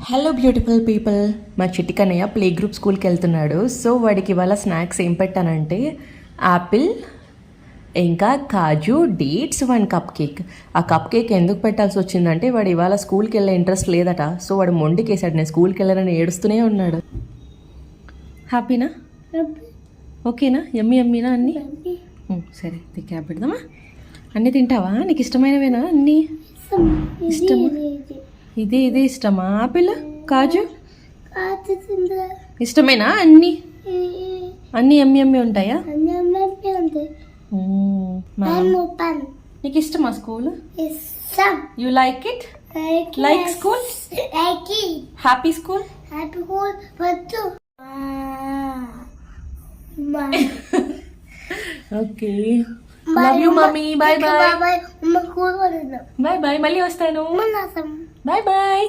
Hello beautiful people, మా చిట్టి Kannayya play group స్కూల్కి వెళ్తున్నాడు. సో వాడికి ఇవాళ స్నాక్స్ ఏం పెట్టానంటే యాపిల్, ఇంకా కాజు, డేట్స్, 1 కప్ కేక్. ఆ కప్ కేక్ ఎందుకు పెట్టాల్సి వచ్చిందంటే వాడు ఇవాళ స్కూల్కి వెళ్ళే ఇంట్రెస్ట్ లేదట. సో వాడు మొండికేసాడు, నేను స్కూల్కి వెళ్ళాలని ఏడుస్తూనే ఉన్నాడు. హ్యాపీనా? ఓకేనా? ఎమ్మీనా అన్నీ? సరే క్యాబ్ పెడదామా? అన్నీ తింటావా? నీకు ఇష్టమైనవేనా అన్నీ? ఇష్టమా? ఇదే ఇష్టమా? ఆపిల్, కాజు ఇష్టమేనా? అన్నీ ఎమ్మి ఉంటాయా? నీకు ఇష్టమా school? You like it? Like school? Happy school? Okay, love you mummy. Bye bye. Bye bye, మళ్ళీ వస్తాను. Bye bye.